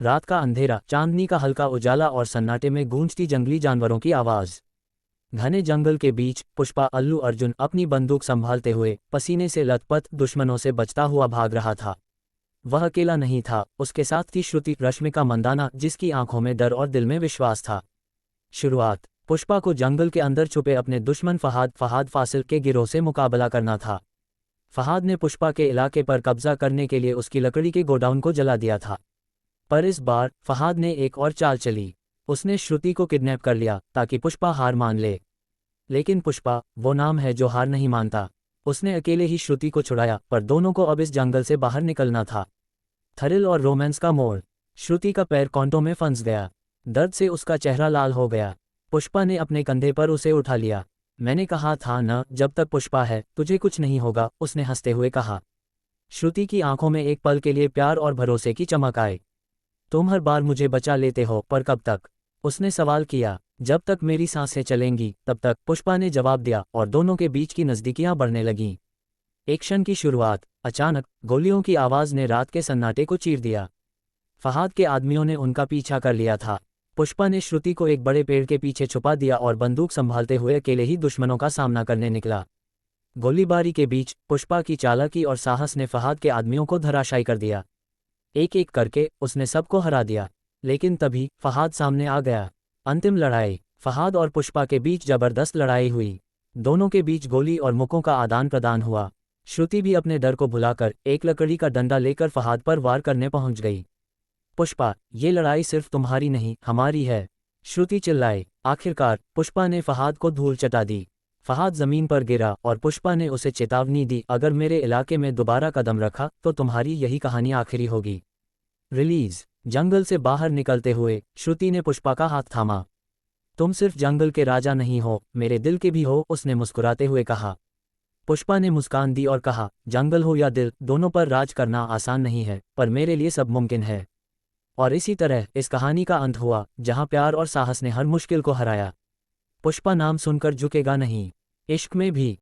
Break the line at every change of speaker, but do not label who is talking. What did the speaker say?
रात का अंधेरा, चांदनी का हल्का उजाला और सन्नाटे में गूंजती जंगली जानवरों की आवाज। घने जंगल के बीच पुष्पा अल्लू अर्जुन अपनी बंदूक संभालते हुए पसीने से लथपथ दुश्मनों से बचता हुआ भाग रहा था। वह अकेला नहीं था, उसके साथ थी श्रुति रश्मिका मंदाना, जिसकी आंखों में डर और दिल में विश्वास था। शुरुआत। पुष्पा को जंगल के अंदर छुपे अपने दुश्मन फहाद फासिल के गिरोह से मुकाबला करना था। फहाद ने पुष्पा के इलाके पर कब्जा करने के लिए उसकी लकड़ी के गोडाउन को जला दिया था। पर इस बार फहाद ने एक और चाल चली। उसने श्रुति को किडनैप कर लिया ताकि पुष्पा हार मान ले। लेकिन पुष्पा वो नाम है जो हार नहीं मानता। उसने अकेले ही श्रुति को छुड़ाया, पर दोनों को अब इस जंगल से बाहर निकलना था। थ्रिल और रोमांस का मोड़। श्रुति का पैर कांटों में फंस गया। दर्द से उसका चेहरा लाल हो गया। पुष्पा ने अपने कंधे पर उसे उठा लिया। मैंने कहा था न, जब तक पुष्पा है तुझे कुछ नहीं होगा, उसने हंसते हुए कहा। श्रुति की आंखों में एक पल के लिए प्यार और भरोसे की चमक आई। तुम हर बार मुझे बचा लेते हो, पर कब तक? उसने सवाल किया। जब तक मेरी सांसें चलेंगी तब तक, पुष्पा ने जवाब दिया, और दोनों के बीच की नज़दीकियां बढ़ने लगीं। एक्शन की शुरुआत। अचानक गोलियों की आवाज़ ने रात के सन्नाटे को चीर दिया। फहाद के आदमियों ने उनका पीछा कर लिया था। पुष्पा ने श्रुति को एक बड़े पेड़ के पीछे छुपा दिया और बंदूक संभालते हुए अकेले ही दुश्मनों का सामना करने निकला। गोलीबारी के बीच पुष्पा की चालाकी और साहस ने फहाद के आदमियों को धराशायी कर दिया। एक एक करके उसने सबको हरा दिया। लेकिन तभी फहाद सामने आ गया। अंतिम लड़ाई। फहाद और पुष्पा के बीच जबरदस्त लड़ाई हुई। दोनों के बीच गोली और मुक्कों का आदान प्रदान हुआ। श्रुति भी अपने डर को भुलाकर एक लकड़ी का डंडा लेकर फहाद पर वार करने पहुंच गई। पुष्पा, ये लड़ाई सिर्फ तुम्हारी नहीं, हमारी है, श्रुति चिल्लाई। आखिरकार पुष्पा ने फहाद को धूल चटा दी। फहाद जमीन पर गिरा और पुष्पा ने उसे चेतावनी दी, अगर मेरे इलाके में दोबारा कदम रखा तो तुम्हारी यही कहानी आखिरी होगी। रिलीज। जंगल से बाहर निकलते हुए श्रुति ने पुष्पा का हाथ थामा। तुम सिर्फ जंगल के राजा नहीं हो, मेरे दिल के भी हो, उसने मुस्कुराते हुए कहा। पुष्पा ने मुस्कान दी और कहा, जंगल हो या दिल, दोनों पर राज करना आसान नहीं है, पर मेरे लिए सब मुमकिन है। और इसी तरह इस कहानी का अंत हुआ, जहां प्यार और साहस ने हर मुश्किल को हराया। पुष्पा नाम सुनकर झुकेगा नहीं। इश्क में भी